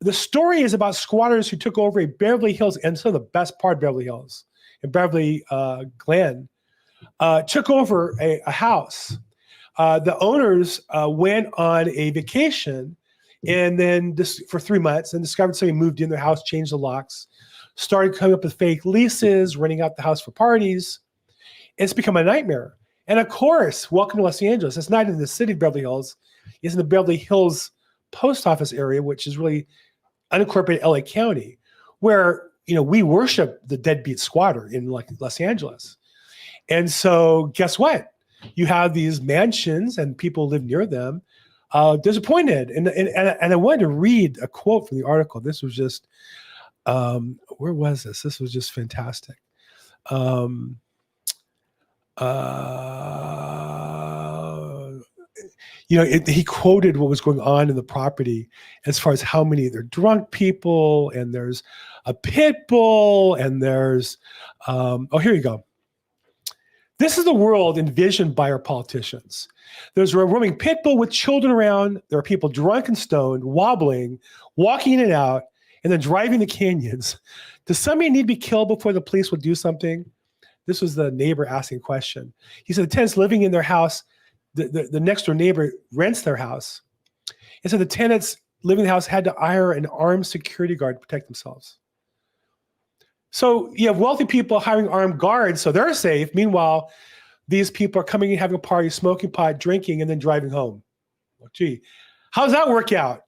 The story is about squatters who took over a Beverly Hills, and some of the best part of Beverly Hills, in Beverly Glen, took over a house. The owners went on a vacation, and then for 3 months, and discovered somebody moved in their house, changed the locks, started coming up with fake leases, renting out the house for parties. It's become a nightmare. And of course, welcome to Los Angeles. It's not in the city of Beverly Hills. It's in the Beverly Hills post office area, which is really unincorporated LA County, where, we worship the deadbeat squatter in Los Angeles. And so guess what? You have these mansions and people live near them, disappointed. And I wanted to read a quote from the article. This was just, where was this? This was just fantastic. He quoted what was going on in the property as far as how many they're drunk people, and there's a pit bull, and there's, here you go. This is the world envisioned by our politicians. There's a roaming pit bull with children around. There are people drunk and stoned, wobbling, walking in and out, and then driving the canyons. Does somebody need to be killed before the police will do something? This was the neighbor asking a question. He said the tenants living in their house, the next door neighbor rents their house. And so the tenants living in the house had to hire an armed security guard to protect themselves. So you have wealthy people hiring armed guards so they're safe. Meanwhile, these people are coming in, having a party, smoking pot, drinking, and then driving home. Well, gee, how does that work out?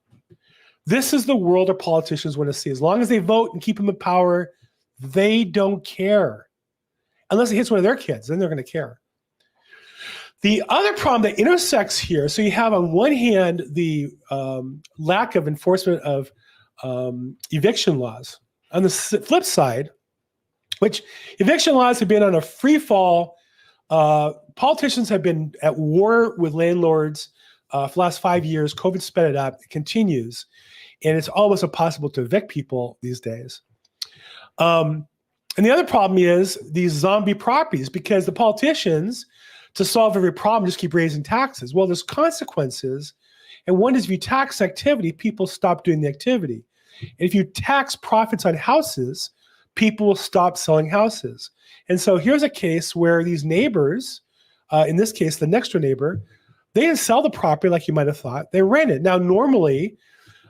This is the world our politicians want to see. As long as they vote and keep them in power, they don't care. Unless it hits one of their kids, then they're going to care. The other problem that intersects here, so you have on one hand the lack of enforcement of eviction laws. On the flip side, which eviction laws have been on a free fall. Politicians have been at war with landlords for the last 5 years. COVID sped it up. It continues. And it's almost impossible to evict people these days. And the other problem is these zombie properties, because the politicians, to solve every problem, just keep raising taxes. Well, there's consequences. And one is if you tax activity, people stop doing the activity. And if you tax profits on houses, people will stop selling houses. And so here's a case where these neighbors, in this case, the next door neighbor, they didn't sell the property like you might have thought. They rent it. Now, normally,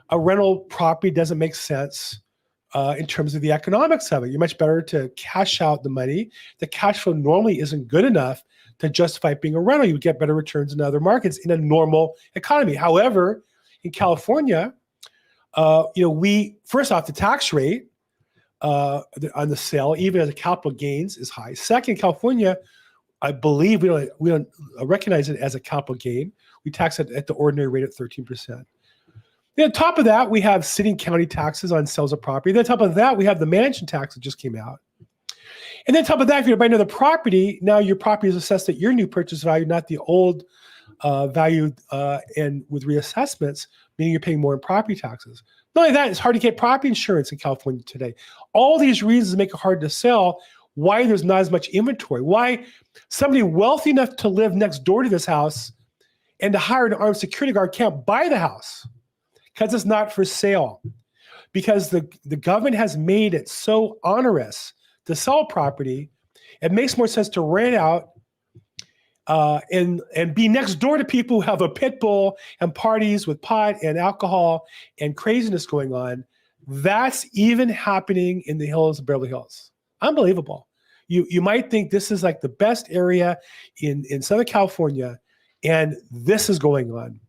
a rental property doesn't make sense in terms of the economics of it. You're much better to cash out the money. The cash flow normally isn't good enough to justify being a rental. You would get better returns in other markets in a normal economy. However, in California, we, first off, the tax rate on the sale, even as a capital gains, is high. Second, California, I believe we don't recognize it as a capital gain. We tax it at the ordinary rate at 13%. Then on top of that, we have city and county taxes on sales of property. Then on top of that, we have the mansion tax that just came out. And then on top of that, if you're buying another property, now your property is assessed at your new purchase value, not the old value, and with reassessments, meaning you're paying more in property taxes. Not only that, it's hard to get property insurance in California today. All these reasons make it hard to sell. Why there's not as much inventory. Why somebody wealthy enough to live next door to this house and to hire an armed security guard can't buy the house because it's not for sale. Because the government has made it so onerous to sell property, it makes more sense to rent out and be next door to people who have a pit bull and parties with pot and alcohol and craziness going on. That's even happening in the hills of Beverly Hills. Unbelievable. You might think this is like the best area in Southern California, and this is going on.